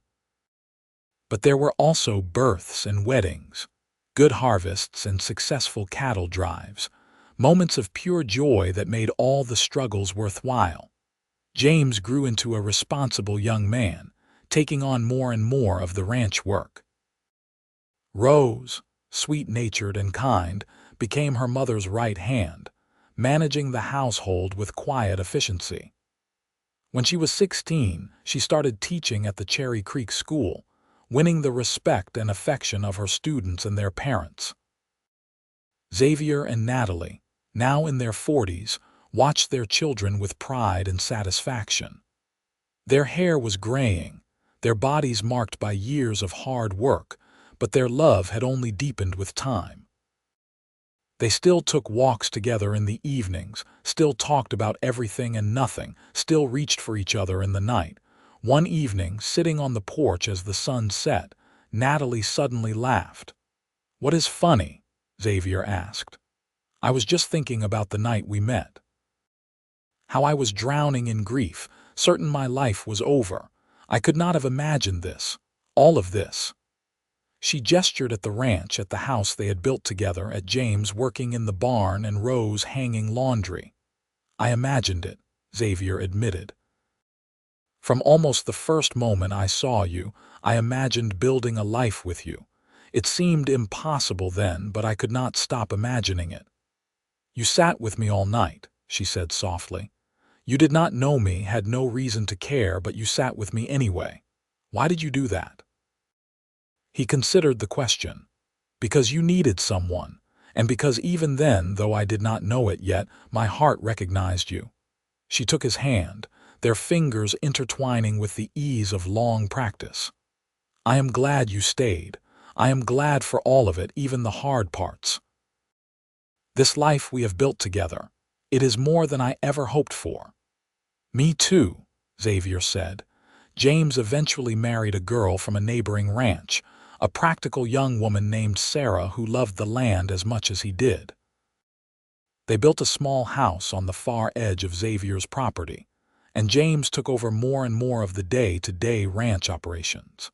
S1: But there were also births and weddings, good harvests and successful cattle drives, moments of pure joy that made all the struggles worthwhile. James grew into a responsible young man, taking on more and more of the ranch work. Rose, sweet-natured and kind, became her mother's right hand, managing the household with quiet efficiency. When she was 16, she started teaching at the Cherry Creek School, winning the respect and affection of her students and their parents. Xavier and Natalie, now in their 40s, watched their children with pride and satisfaction. Their hair was graying, their bodies marked by years of hard work, but their love had only deepened with time. They still took walks together in the evenings, still talked about everything and nothing, still reached for each other in the night. One evening, sitting on the porch as the sun set, Natalie suddenly laughed. "What is funny?" Xavier asked. "I was just thinking about the night we met. How I was drowning in grief, certain my life was over. I could not have imagined this, all of this." She gestured at the ranch, at the house they had built together, at James working in the barn and Rose hanging laundry. "I imagined it," Xavier admitted. "From almost the first moment I saw you, I imagined building a life with you. It seemed impossible then, but I could not stop imagining it. You sat with me all night," she said softly. "You did not know me, had no reason to care, but you sat with me anyway. Why did you do that?" He considered the question. "Because you needed someone, and because even then, though I did not know it yet, my heart recognized you." She took his hand, their fingers intertwining with the ease of long practice. "I am glad you stayed. I am glad for all of it, even the hard parts. This life we have built together, it is more than I ever hoped for." "Me too," Xavier said. James eventually married a girl from a neighboring ranch, a practical young woman named Sarah who loved the land as much as he did. They built a small house on the far edge of Xavier's property, and James took over more and more of the day-to-day ranch operations.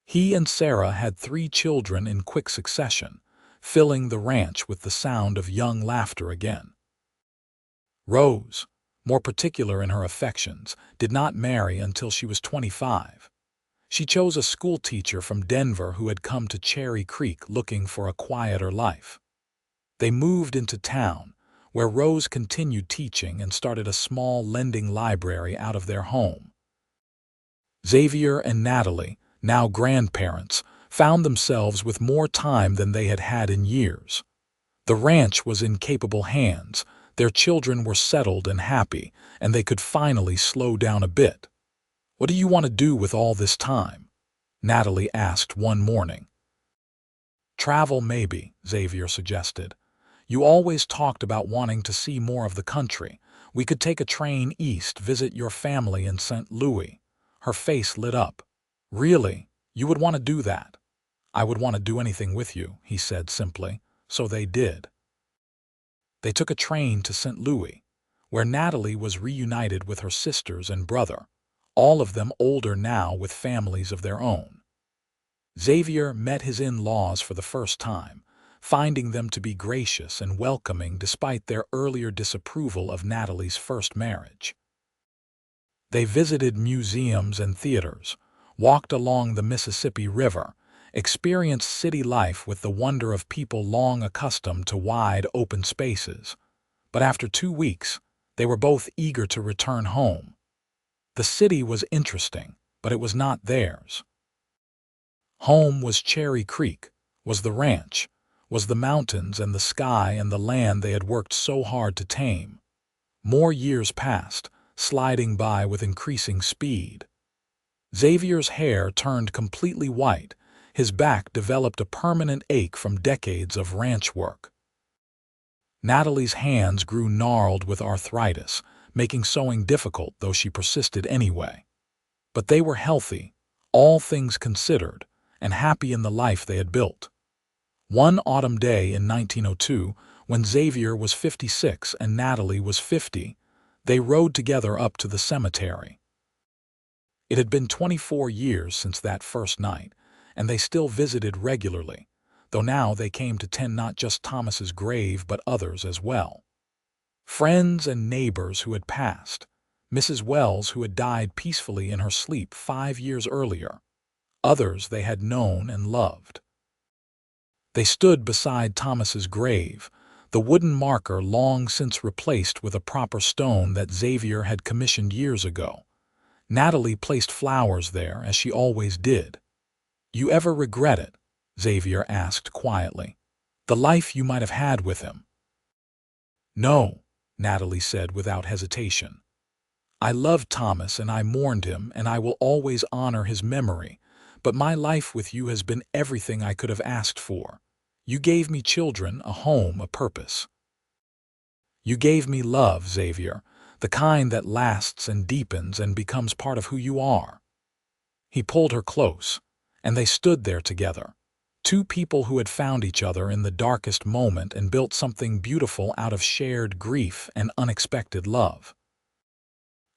S1: He and Sarah had 3 children in quick succession, filling the ranch with the sound of young laughter again. Rose, more particular in her affections, did not marry until she was 25. She chose a school teacher from Denver who had come to Cherry Creek looking for a quieter life. They moved into town, where Rose continued teaching and started a small lending library out of their home. Xavier and Natalie, now grandparents, found themselves with more time than they had had in years. The ranch was in capable hands, Their children were settled and happy, and they could finally slow down a bit. "What do you want to do with all this time?" Natalie asked one morning. "Travel, maybe," Xavier suggested. "You always talked about wanting to see more of the country. We could take a train east, visit your family in St. Louis." Her face lit up. "Really? You would want to do that?" "I would want to do anything with you," he said simply. So they did. They took a train to St. Louis, where Natalie was reunited with her sisters and brother, all of them older now with families of their own. Xavier met his in-laws for the first time, finding them to be gracious and welcoming despite their earlier disapproval of Natalie's first marriage. They visited museums and theaters, walked along the Mississippi River, experienced city life with the wonder of people long accustomed to wide, open spaces. But after 2 weeks, they were both eager to return home. The city was interesting, but it was not theirs. Home was Cherry Creek, was the ranch, was the mountains and the sky and the land they had worked so hard to tame. More years passed, sliding by with increasing speed. Xavier's hair turned completely white. His back developed a permanent ache from decades of ranch work. Natalie's hands grew gnarled with arthritis, making sewing difficult, though she persisted anyway. But they were healthy, all things considered, and happy in the life they had built. One autumn day in 1902, when Xavier was 56 and Natalie was 50, they rode together up to the cemetery. It had been 24 years since that first night, and they still visited regularly, though now they came to tend not just Thomas's grave but others as well. Friends and neighbors who had passed, Mrs. Wells who had died peacefully in her sleep 5 years earlier, others they had known and loved. They stood beside Thomas's grave, the wooden marker long since replaced with a proper stone that Xavier had commissioned years ago. Natalie placed flowers there, as she always did. "You ever regret it?" Xavier asked quietly. "The life you might have had with him?" "No," Natalie said without hesitation. "I loved Thomas and I mourned him, and I will always honor his memory, but my life with you has been everything I could have asked for. You gave me children, a home, a purpose. You gave me love, Xavier, the kind that lasts and deepens and becomes part of who you are." He pulled her close, and they stood there together, two people who had found each other in the darkest moment and built something beautiful out of shared grief and unexpected love.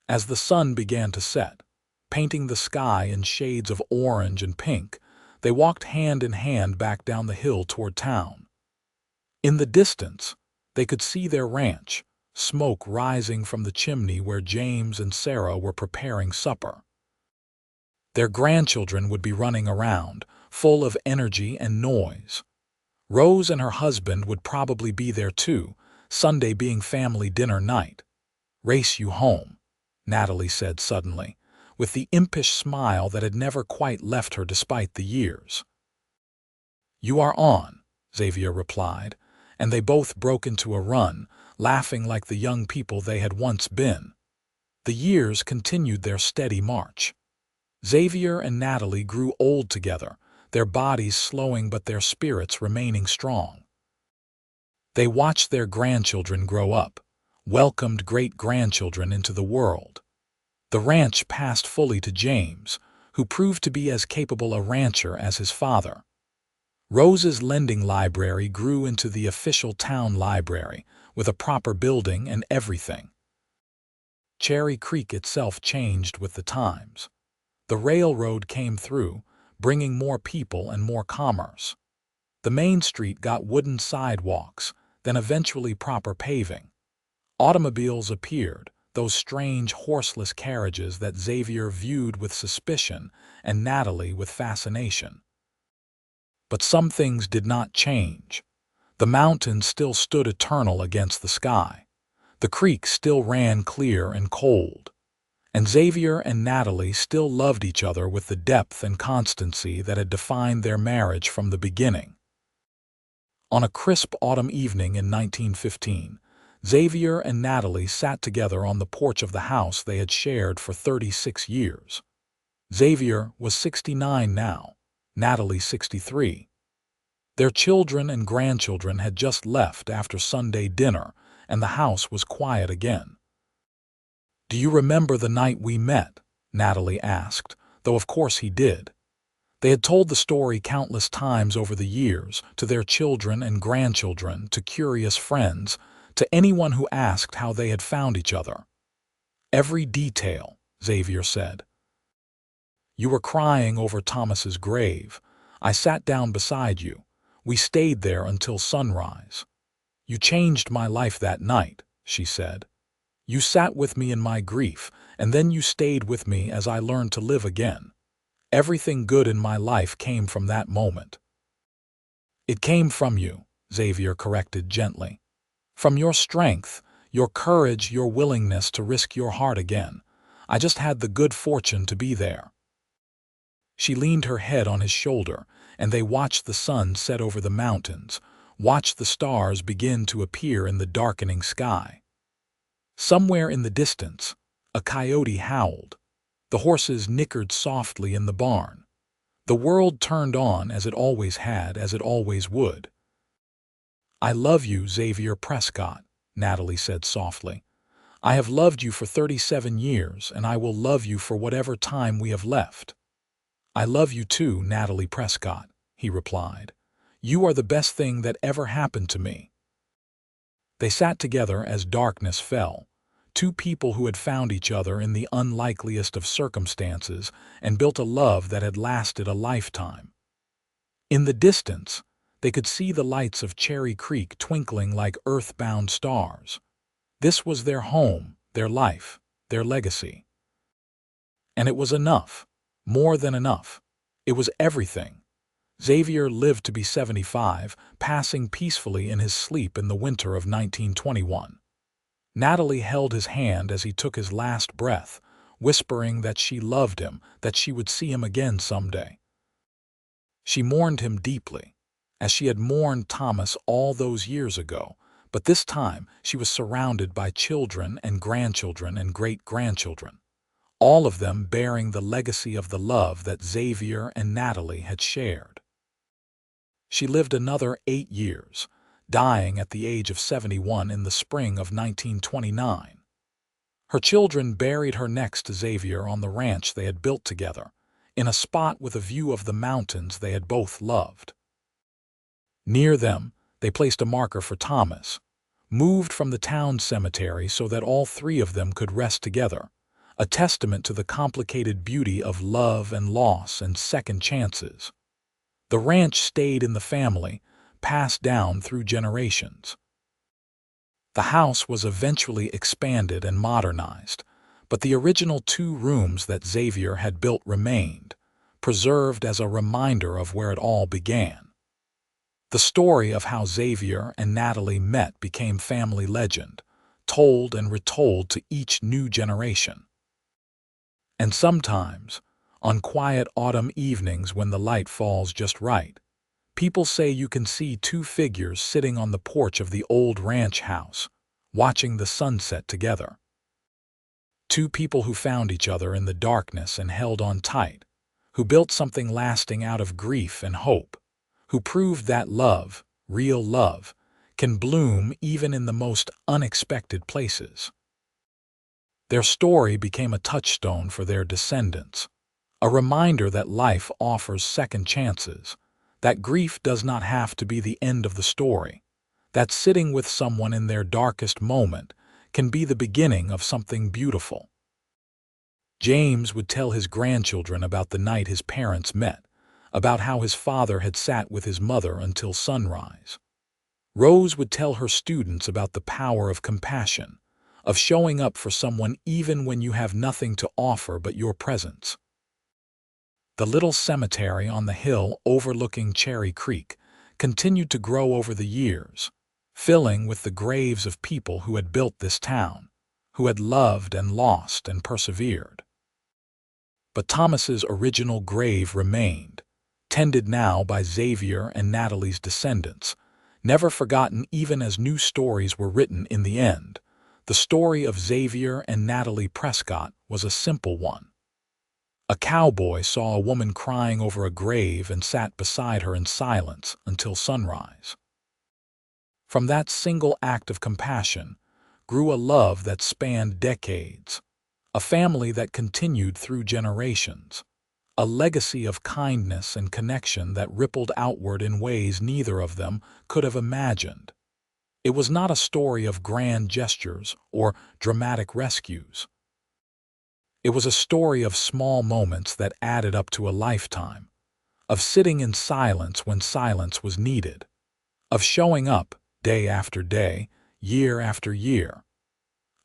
S1: As the sun began to set, painting the sky in shades of orange and pink, they walked hand in hand back down the hill toward town. In the distance, they could see their ranch, smoke rising from the chimney where James and Sarah were preparing supper. Their grandchildren would be running around, full of energy and noise. Rose and her husband would probably be there too, Sunday being family dinner night. "Race you home," Natalie said suddenly, with the impish smile that had never quite left her despite the years. "You are on," Xavier replied, and they both broke into a run, laughing like the young people they had once been. The years continued their steady march. Xavier and Natalie grew old together, their bodies slowing but their spirits remaining strong. They watched their grandchildren grow up, welcomed great-grandchildren into the world. The ranch passed fully to James, who proved to be as capable a rancher as his father. Rose's lending library grew into the official town library, with a proper building and everything. Cherry Creek itself changed with the times. The railroad came through, bringing more people and more commerce. The main street got wooden sidewalks, then eventually proper paving. Automobiles appeared, those strange horseless carriages that Xavier viewed with suspicion and Natalie with fascination. But some things did not change. The mountains still stood eternal against the sky. The creek still ran clear and cold. And Xavier and Natalie still loved each other with the depth and constancy that had defined their marriage from the beginning. On a crisp autumn evening in 1915, Xavier and Natalie sat together on the porch of the house they had shared for 36 years. Xavier was 69 now, Natalie 63. Their children and grandchildren had just left after Sunday dinner, and the house was quiet again. "Do you remember the night we met?" Natalie asked, though of course he did. They had told the story countless times over the years, to their children and grandchildren, to curious friends, to anyone who asked how they had found each other. "Every detail," Xavier said. "You were crying over Thomas's grave. I sat down beside you. We stayed there until sunrise. You changed my life that night," she said. "You sat with me in my grief, and then you stayed with me as I learned to live again. Everything good in my life came from that moment." "It came from you," Xavier corrected gently. "From your strength, your courage, your willingness to risk your heart again. I just had the good fortune to be there." She leaned her head on his shoulder, and they watched the sun set over the mountains, watched the stars begin to appear in the darkening sky. Somewhere in the distance, a coyote howled. The horses nickered softly in the barn. The world turned on as it always had, as it always would. "I love you, Xavier Prescott," Natalie said softly. "I have loved you for 37 years, and I will love you for whatever time we have left." "I love you too, Natalie Prescott," he replied. "You are the best thing that ever happened to me." They sat together as darkness fell, two people who had found each other in the unlikeliest of circumstances and built a love that had lasted a lifetime. In the distance, they could see the lights of Cherry Creek twinkling like earthbound stars. This was their home, their life, their legacy. And it was enough, more than enough. It was everything. Xavier lived to be 75, passing peacefully in his sleep in the winter of 1921. Natalie held his hand as he took his last breath, whispering that she loved him, that she would see him again someday. She mourned him deeply, as she had mourned Thomas all those years ago, but this time she was surrounded by children and grandchildren and great-grandchildren, all of them bearing the legacy of the love that Xavier and Natalie had shared. She lived another 8 years, dying at the age of 71 in the spring of 1929. Her children buried her next to Xavier on the ranch they had built together, in a spot with a view of the mountains they had both loved. Near them, they placed a marker for Thomas, moved from the town cemetery so that all three of them could rest together, a testament to the complicated beauty of love and loss and second chances. The ranch stayed in the family, passed down through generations. The house was eventually expanded and modernized, but the original 2 rooms that Xavier had built remained, preserved as a reminder of where it all began. The story of how Xavier and Natalie met became family legend, told and retold to each new generation. And sometimes, on quiet autumn evenings when the light falls just right, people say you can see 2 figures sitting on the porch of the old ranch house, watching the sunset together. 2 people who found each other in the darkness and held on tight, who built something lasting out of grief and hope, who proved that love, real love, can bloom even in the most unexpected places. Their story became a touchstone for their descendants, a reminder that life offers second chances, that grief does not have to be the end of the story, that sitting with someone in their darkest moment can be the beginning of something beautiful. James would tell his grandchildren about the night his parents met, about how his father had sat with his mother until sunrise. Rose would tell her students about the power of compassion, of showing up for someone even when you have nothing to offer but your presence. The little cemetery on the hill overlooking Cherry Creek continued to grow over the years, filling with the graves of people who had built this town, who had loved and lost and persevered. But Thomas's original grave remained, tended now by Xavier and Natalie's descendants, never forgotten even as new stories were written in the end. The story of Xavier and Natalie Prescott was a simple one. A cowboy saw a woman crying over a grave and sat beside her in silence until sunrise. From that single act of compassion grew a love that spanned decades, a family that continued through generations, a legacy of kindness and connection that rippled outward in ways neither of them could have imagined. It was not a story of grand gestures or dramatic rescues. It was a story of small moments that added up to a lifetime, of sitting in silence when silence was needed, of showing up day after day, year after year,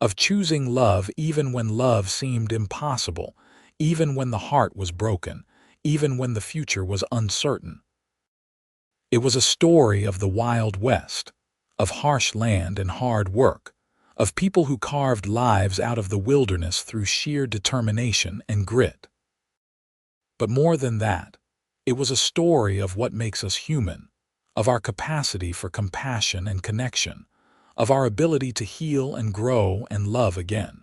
S1: of choosing love even when love seemed impossible, even when the heart was broken, even when the future was uncertain. It was a story of the Wild West, of harsh land and hard work, of people who carved lives out of the wilderness through sheer determination and grit. But more than that, it was a story of what makes us human, of our capacity for compassion and connection, of our ability to heal and grow and love again.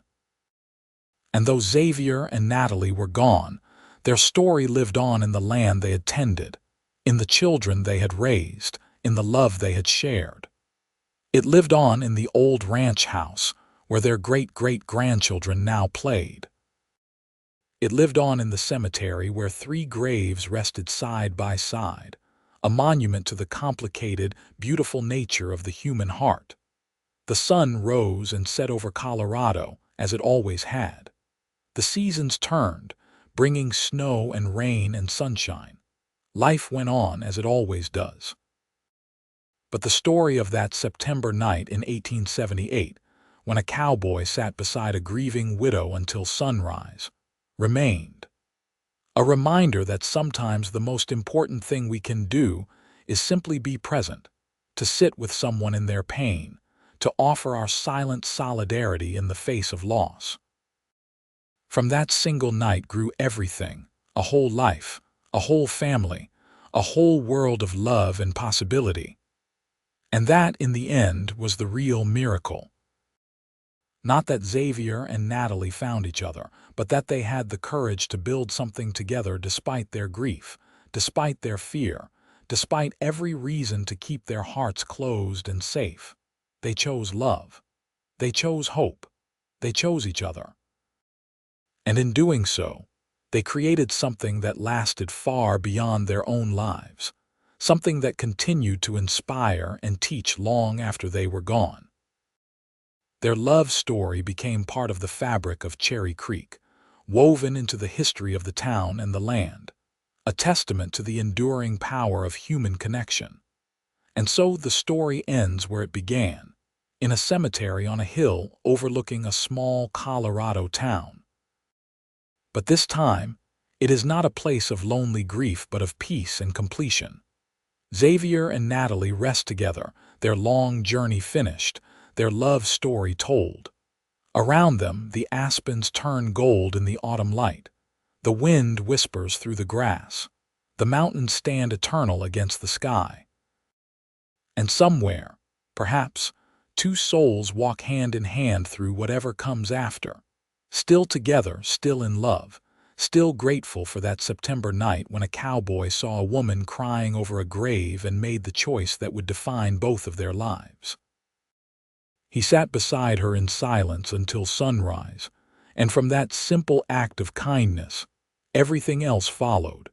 S1: And though Xavier and Natalie were gone, their story lived on in the land they had tended, in the children they had raised, in the love they had shared. It lived on in the old ranch house where their great-great-grandchildren now played. It lived on in the cemetery where 3 graves rested side by side, a monument to the complicated, beautiful nature of the human heart. The sun rose and set over Colorado, as it always had. The seasons turned, bringing snow and rain and sunshine. Life went on as it always does. But the story of that September night in 1878, when a cowboy sat beside a grieving widow until sunrise, remained. A reminder that sometimes the most important thing we can do is simply be present, to sit with someone in their pain, to offer our silent solidarity in the face of loss. From that single night grew everything, a whole life, a whole family, a whole world of love and possibility. And that, in the end, was the real miracle. Not that Xavier and Natalie found each other, but that they had the courage to build something together despite their grief, despite their fear, despite every reason to keep their hearts closed and safe. They chose love. They chose hope. They chose each other. And in doing so, they created something that lasted far beyond their own lives, something that continued to inspire and teach long after they were gone. Their love story became part of the fabric of Cherry Creek, woven into the history of the town and the land, a testament to the enduring power of human connection. And so the story ends where it began, in a cemetery on a hill overlooking a small Colorado town. But this time, it is not a place of lonely grief but of peace and completion. Xavier and Natalie rest together, their long journey finished, their love story told. Around them, the aspens turn gold in the autumn light. The wind whispers through the grass. The mountains stand eternal against the sky. And somewhere, perhaps, 2 souls walk hand in hand through whatever comes after. Still together, still in love, still grateful for that September night when a cowboy saw a woman crying over a grave and made the choice that would define both of their lives. He sat beside her in silence until sunrise, and from that simple act of kindness, everything else followed.